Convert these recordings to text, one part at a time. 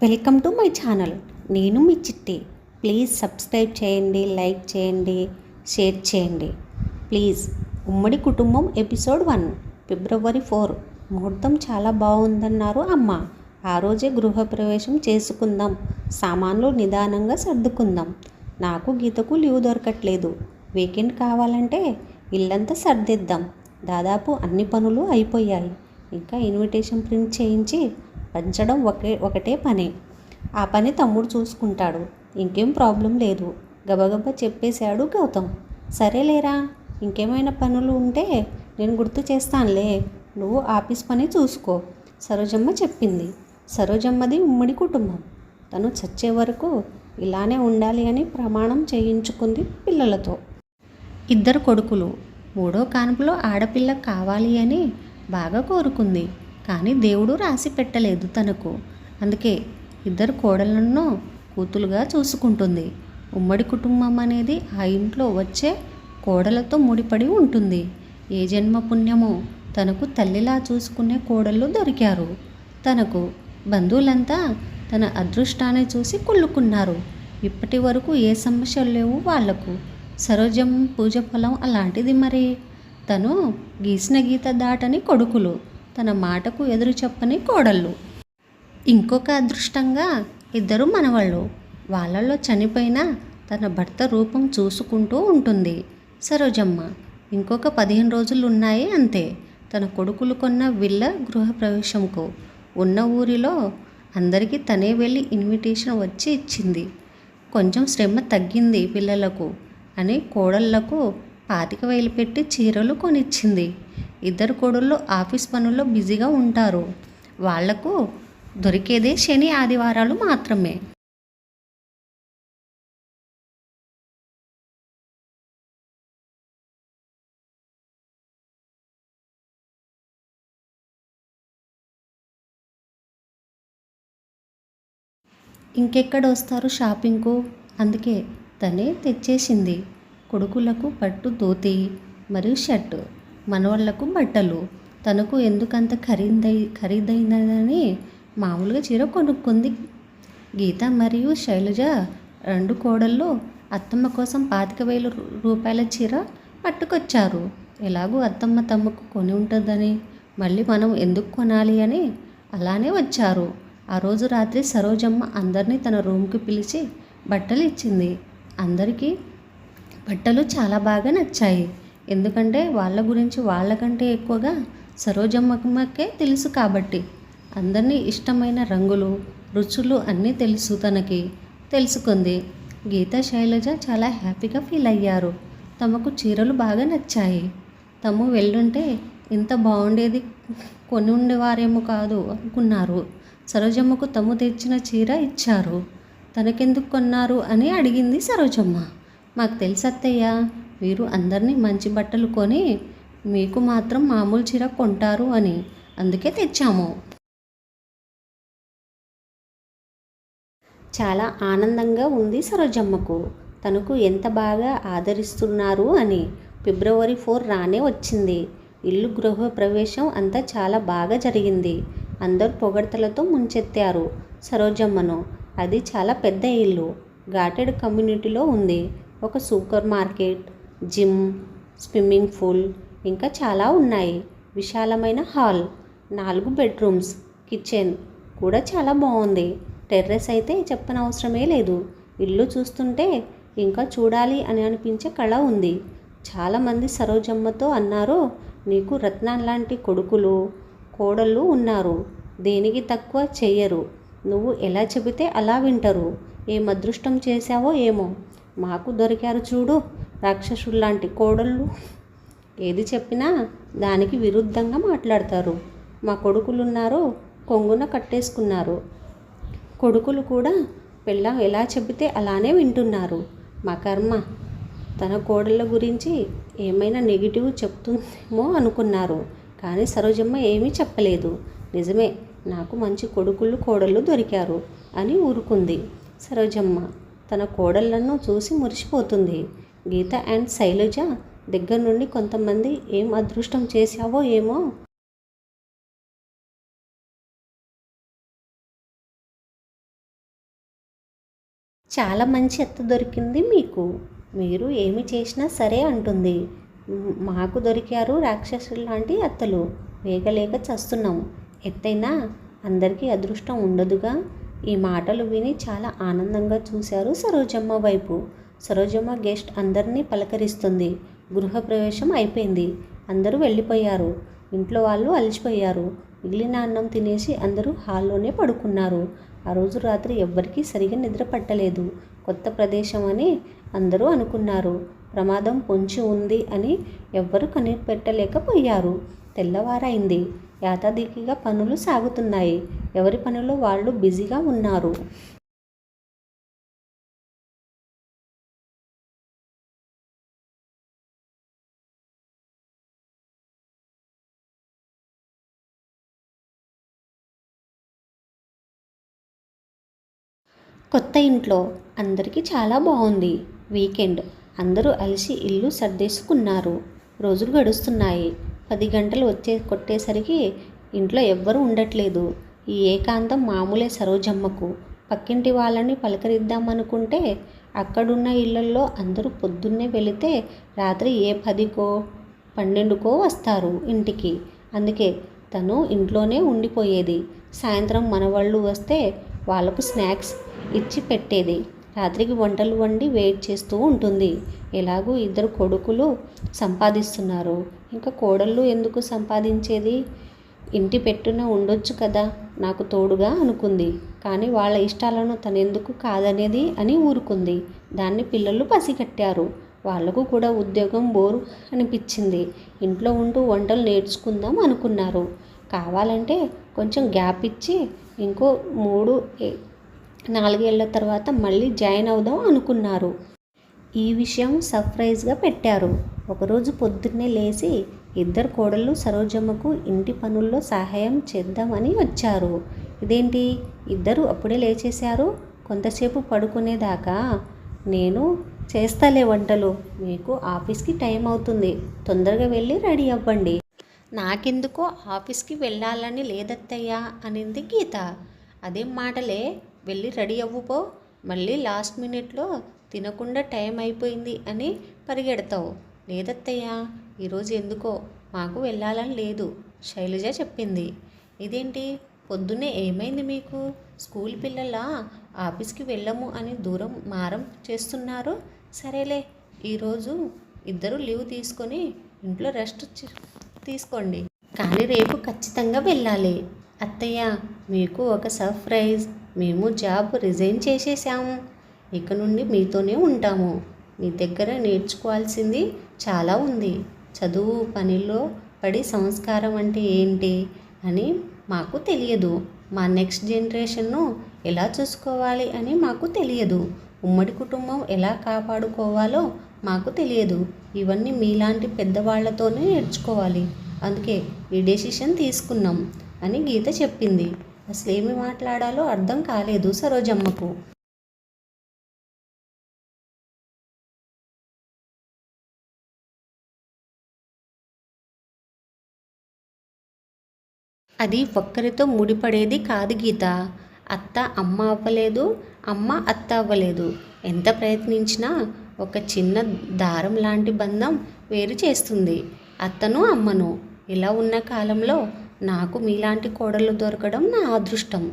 Welcome to my channel. నేను మీ చిట్టి. Please subscribe చేయండి, లైక్ చేయండి, షేర్ చేయండి ప్లీజ్. ఉమ్మడి కుటుంబం ఎపిసోడ్ 1. ఫిబ్రవరి 4. ముహూర్తం చాలా బాగుందన్నారు అమ్మ. ఆ రోజే గృహప్రవేశం చేసుకుందాం, సామాన్లు నిదానంగా సర్దుకుందాం. నాకు గీతకు లీవ్ దొరకట్లేదు. వీకెండ్ కావాలంటే ఇల్లంతా సర్దిద్దాం. దాదాపు అన్ని పనులు అయిపోయాయి. ఇంకా ఇన్విటేషన్ ప్రింట్ చేయించి పంచడం ఒకటే పని. ఆ పని తమ్ముడు చూసుకుంటాడు. ఇంకేం ప్రాబ్లం లేదు, గబగబా చెప్పేశాడు గౌతమ్. సరేలేరా, ఇంకేమైనా పనులు ఉంటే నేను గుర్తు చేస్తానులే, నువ్వు ఆఫీస్ పని చూసుకో, సరోజమ్మ చెప్పింది. సరోజమ్మది ఉమ్మడి కుటుంబం. తను చచ్చే వరకు ఇలానే ఉండాలి అని ప్రమాణం చేయించుకుంది పిల్లలతో. 2 కొడుకులు, 3వ కాన్పులో ఆడపిల్ల కావాలి అని బాగా కోరుకుంది. కానీ దేవుడు రాసి పెట్టలేదు తనకు. అందుకే 2 కోడళ్లను కూతులుగా చూసుకుంటుంది. ఉమ్మడి కుటుంబం అనేది ఆ ఇంట్లో వచ్చే కోడలతో ముడిపడి ఉంటుంది. ఏ జన్మ పుణ్యమో తనకు తల్లిలా చూసుకునే కోడళ్ళు దొరికారు తనకు. బంధువులంతా తన అదృష్టాన్ని చూసి కుళ్ళుకున్నారు. ఇప్పటి వరకు ఏ సమస్యలు లేవు వాళ్లకు. సరోజం పూజ ఫలం అలాంటిది మరి. తను గీసిన గీత దాటని కొడుకులు, తన మాటకు ఎదురు చెప్పని కోడళ్ళు. ఇంకొక అదృష్టంగా 2 మనవళ్ళు. వాళ్ళల్లో చనిపోయిన తన భర్త రూపం చూసుకుంటూ ఉంటుంది సరోజమ్మ. ఇంకొక 15 రోజులు ఉన్నాయి అంతే తన కొడుకులు కొన్న విల్ల గృహప్రవేశంకు. ఉన్న ఊరిలో అందరికీ తనే వెళ్ళి ఇన్విటేషన్ వచ్చి ఇచ్చింది. కొంచెం శ్రమ తగ్గింది పిల్లలకు అని కోడళ్లకు 25,000 పెట్టి చీరలు కొనిచ్చింది. 2 కోడళ్ళు ఆఫీస్ పనుల్లో బిజీగా ఉంటారు. వాళ్లకు దొరికేదే శని ఆదివారాలు మాత్రమే. ఇంకెక్కడ వస్తారు షాపింగ్కు. అందుకే తనే తెచ్చేసింది. కొడుకులకు పట్టు ధోతి మరియు షర్టు, మనవళ్లకు బట్టలు. తనకు ఎందుకంత ఖరీదైనదని మామూలుగా చీర కొనుక్కుంది. గీత మరియు శైలజ 2 కోడళ్ళు అత్తమ్మ కోసం 25,000 రూపాయల చీర పట్టుకొచ్చారు. ఎలాగూ అత్తమ్మ తమకు కొని ఉంటుందని మళ్ళీ మనం ఎందుకు కొనాలి అని అలానే వచ్చారు. ఆ రోజు రాత్రి సరోజమ్మ అందరినీ తన రూమ్కి పిలిచి బట్టలు ఇచ్చింది. అందరికీ బట్టలు చాలా బాగా నచ్చాయి. ఎందుకంటే వాళ్ళ గురించి వాళ్ళకంటే ఎక్కువగా సరోజమ్మకే తెలుసు కాబట్టి. అందరినీ ఇష్టమైన రంగులు, రుచులు అన్నీ తెలుసు తనకి. తెలుసుకుంది. గీత శైలజ చాలా హ్యాపీగా ఫీల్ అయ్యారు. తమకు చీరలు బాగా నచ్చాయి. తము వెళ్ళుంటే ఇంత బాగుండేది కొని ఉండేవారేమో కాదు అనుకున్నారు. సరోజమ్మకు తము తెచ్చిన చీర ఇచ్చారు. తనకెందుకు కొన్నారు అని అడిగింది సరోజమ్మ. మాకు తెలుసు అత్తయ్య, మీరు అందరినీ మంచి బట్టలు కొని మీకు మాత్రం మామూలు చీర కొంటారు అని, అందుకే తెచ్చాము. చాలా ఆనందంగా ఉంది సరోజమ్మకు. తనకు ఎంత బాగా ఆదరిస్తున్నారు అని. ఫిబ్రవరి 4 రానే వచ్చింది. ఇల్లు గృహప్రవేశం అంతా చాలా బాగా జరిగింది. అందరూ పొగడ్తలతో ముంచెత్తారు సరోజమ్మను. అది చాలా పెద్ద ఇల్లు. గాటెడ్ కమ్యూనిటీలో ఉంది. ఒక super market, gym, swimming pool ఇంకా చాలా ఉన్నాయి. విశాలమైన హాల్, 4 బెడ్రూమ్స్, కిచెన్ కూడా చాలా బాగుంది. టెర్రస్ అయితే చెప్పనవసరమే లేదు. ఇల్లు చూస్తుంటే ఇంకా చూడాలి అని అనిపించే కళ ఉంది. చాలామంది సరోజమ్మతో అన్నారు, నీకు రత్నాల్లాంటి కొడుకులు కోడళ్ళు ఉన్నారు, దేనికి తక్కువ చెయ్యరు, నువ్వు ఎలా చెబితే అలా వింటారు, ఏం అదృష్టం చేశావో ఏమో, మాకు దొరికారు చూడు రాక్షసుల్లాంటి కోడళ్ళు. ఏది చెప్పినా దానికి విరుద్ధంగా మాట్లాడతారు. మా కొడుకులున్నారు, కొంగున కట్టేసుకున్నారు. కొడుకులు కూడా పెళ్ళాం ఎలా చెబితే అలానే వింటున్నారు. మా కర్మ. తన కోడళ్ళ గురించి ఏమైనా నెగిటివ్ చెప్తుందేమో అనుకున్నారు. కానీ సరోజమ్మ ఏమీ చెప్పలేదు. నిజమే, నాకు మంచి కొడుకులు కోడళ్ళు దొరికారు అని ఊరుకుంది సరోజమ్మ. తన కోడళ్లను చూసి మురిసిపోతుంది. గీత అండ్ శైలజ దగ్గర నుండి కొంతమంది ఏం అదృష్టం చేశావో ఏమో చాలా మంచి అత్త దొరికింది మీకు, మీరు ఏమి చేసినా సరే అంటుంది. మాకు దొరికారు రాక్షసులు లాంటి అత్తలు, వేగలేక చస్తున్నాం. ఎత్తైనా అందరికీ అదృష్టం ఉండదుగా. ఈ మాటలు విని చాలా ఆనందంగా చూశారు సరోజమ్మ వైపు. సరోజమ్మ గెస్ట్ అందరినీ పలకరిస్తుంది. గృహప్రవేశం అయిపోయింది. అందరూ వెళ్ళిపోయారు. ఇంట్లో వాళ్ళు అలసిపోయారు. మిగిలిన అన్నం తినేసి అందరూ హాల్లోనే పడుకున్నారు. ఆ రోజు రాత్రి ఎవ్వరికీ సరిగా నిద్ర పట్టలేదు. కొత్త ప్రదేశం అని అందరూ అనుకున్నారు. ప్రమాదం పొంచి ఉంది అని ఎవ్వరూ కనిపెట్టలేకపోయారు. తెల్లవారైంది. యాతాదికిగా పనులు సాగుతున్నాయి. ఎవరి పనుల్లో వాళ్ళు బిజీగా ఉన్నారు. కొత్త ఇంట్లో అందరికీ చాలా బాగుంది. వీకెండ్ అందరూ అలసి ఇల్లు సర్దేసుకున్నారు. రోజులు గడుస్తున్నాయి. 10 గంటలు కొట్టేసరికి ఇంట్లో ఎవ్వరూ ఉండట్లేదు. ఈ ఏకాంతం మామూలే సరోజమ్మకు. పక్కింటి వాళ్ళని పలకరిద్దామనుకుంటే అక్కడున్న ఇళ్లల్లో అందరూ పొద్దున్నే వెళితే రాత్రి 10కో 12కో వస్తారు ఇంటికి. అందుకే తను ఇంట్లోనే ఉండిపోయేది. సాయంత్రం మనవాళ్ళు వస్తే వాళ్ళకు స్నాక్స్ ఇచ్చి పెట్టేది. రాత్రికి వంటలు వండి వెయిట్ చేస్తూ ఉంటుంది. ఎలాగూ 2 కొడుకులు సంపాదిస్తున్నారు, ఇంకా కోడళ్ళు ఎందుకు సంపాదించేది? ఇంటి పెట్టున ఉండొచ్చు కదా నాకు తోడుగా అనుకుంది. కానీ వాళ్ళ ఇష్టాలను తనెందుకు కాదనేది అని ఊరుకుంది. దాన్ని పిల్లలు పసిగట్టారు. వాళ్లకు కూడా ఉద్యోగం బోరు అనిపించింది. ఇంట్లో ఉంటూ వంటలు నేర్చుకుందాం అనుకున్నారు. కావాలంటే కొంచెం గ్యాప్ ఇచ్చి ఇంకో 3-4 ఏళ్ల తర్వాత మళ్ళీ జాయిన్ అవుదాం అనుకున్నారు. ఈ విషయం సర్ప్రైజ్గా పెట్టారు. ఒకరోజు పొద్దున్నే లేచి 2 కోడళ్ళు సరోజమ్మకు ఇంటి పనుల్లో సహాయం చేద్దామని వచ్చారు. ఇదేంటి, ఇద్దరు అప్పుడే లేచేశారు? కొంతసేపు పడుకునేదాకా నేను చేస్తాలే వంటలు, మీకు ఆఫీస్కి టైం అవుతుంది, తొందరగా వెళ్ళి రెడీ అవ్వండి. నాకెందుకో ఆఫీస్కి వెళ్ళాలని లేదత్తయ్యా అనింది గీత. అదేం మాటలే, వెళ్ళి రెడీ అవ్వుపో. మళ్ళీ లాస్ట్ మినిట్లో తినకుండా టైం అయిపోయింది అని పరిగెడతావు. లేదత్తయ్యా, ఈరోజు ఎందుకో మాకు వెళ్ళాలని లేదు, శైలజ చెప్పింది. ఇదేంటి, పొద్దున్నే ఏమైంది మీకు? స్కూల్ పిల్లల ఆఫీస్కి వెళ్ళము అని దూరం మారం చేస్తున్నారు. సరేలే, ఈరోజు ఇద్దరు లీవ్ తీసుకొని ఇంట్లో రెస్ట్ తీసుకోండి, కానీ రేపు ఖచ్చితంగా వెళ్ళాలి. అత్తయ్య, మీకు ఒక సర్ప్రైజ్. మేము జాబ్ రిజైన్ చేసేసాము. ఇక నుండి మీతోనే ఉంటాము. మీ దగ్గర నేర్చుకోవాల్సింది చాలా ఉంది. చదువు, పనిలో పడి సంస్కారం అంటే ఏంటి అని మాకు తెలియదు. మా నెక్స్ట్ జనరేషన్ను ఎలా చూసుకోవాలి అని మాకు తెలియదు. ఉమ్మడి కుటుంబం ఎలా కాపాడుకోవాలో మాకు తెలియదు. ఇవన్నీ మీలాంటి పెద్దవాళ్లతోనే నేర్చుకోవాలి. అందుకే ఈ డెసిషన్ తీసుకున్నాం అని గీత చెప్పింది. అసలేమి మాట్లాడాలో అర్థం కాలేదు సరోజమ్మకు. అది ఒక్కరితో ముడిపడేది కాదు గీత. అత్త అమ్మ అవ్వలేదు, అమ్మ అత్త అవ్వలేదు. ఎంత ప్రయత్నించినా ఒక చిన్న దారం లాంటి బంధం వేరు చేస్తుంది అత్తను అమ్మను. ఇలా ఉన్న కాలంలో నాకు మీలాంటి కోడళ్ళు దొరకడం నా అదృష్టం.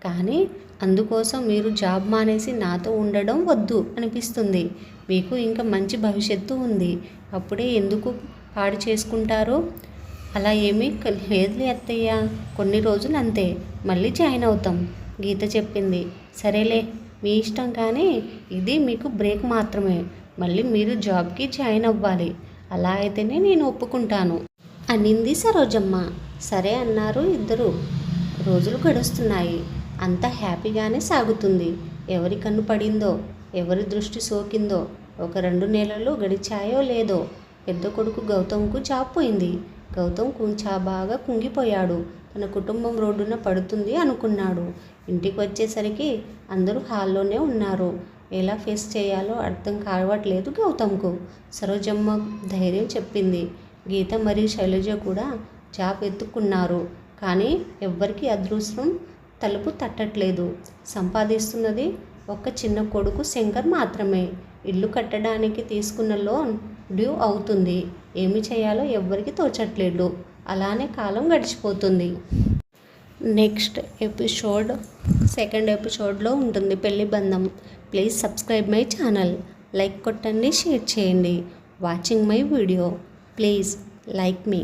కానీ అందుకోసం మీరు జాబ్ మానేసి నాతో ఉండడం వద్దు అనిపిస్తుంది. మీకు ఇంకా మంచి భవిష్యత్తు ఉంది, అప్పుడే ఎందుకు పాడు చేసుకుంటారు? అలా ఏమీ లేదులే అత్తయ్య, కొన్ని రోజులు అంతే, మళ్ళీ జాయిన్ అవుతాం, గీత చెప్పింది. సరేలే, మీ ఇష్టం, కానీ ఇది మీకు బ్రేక్ మాత్రమే. మళ్ళీ మీరు జాబ్కి జాయిన్ అవ్వాలి. అలా అయితేనే నేను ఒప్పుకుంటాను అనింది సరోజమ్మ. సరే అన్నారు ఇద్దరు. రోజులు గడుస్తున్నాయి. అంతా హ్యాపీగానే సాగుతుంది. ఎవరి కన్ను పడిందో, ఎవరి దృష్టి సోకిందో, ఒక 2 నెలలు గడిచాయో లేదో పెద్ద కొడుకు గౌతమ్కు జాబ్ పోయింది. గౌతమ్ బాగా కుంగిపోయాడు. తన కుటుంబం రోడ్డున పడుతుంది అనుకున్నాడు. ఇంటికి వచ్చేసరికి అందరూ హాల్లోనే ఉన్నారు. ఎలా ఫేస్ చేయాలో అర్థం కావట్లేదు గౌతమ్కు. సరోజమ్మ ధైర్యం చెప్పింది. గీత మరియు శైలజ కూడా జాబ్ ఎత్తుకున్నారు. కానీ ఎవ్వరికీ అదృష్టం తలుపు తట్టట్లేదు. సంపాదిస్తున్నది ఒక చిన్న కొడుకు శంకర్ మాత్రమే. ఇల్లు కట్టడానికి తీసుకున్న లోన్ డ్యూ అవుతుంది. ఏమి చేయాలో ఎవ్వరికి తోచట్లేదు. అలానే కాలం గడిచిపోతుంది. నెక్స్ట్ ఎపిసోడ్ సెకండ్ ఎపిసోడ్లో ఉంటుంది పెళ్లి బంధం. Please subscribe my channel. Like కొట్టండి, షేర్ చేయండి. Watching my video. Please like me.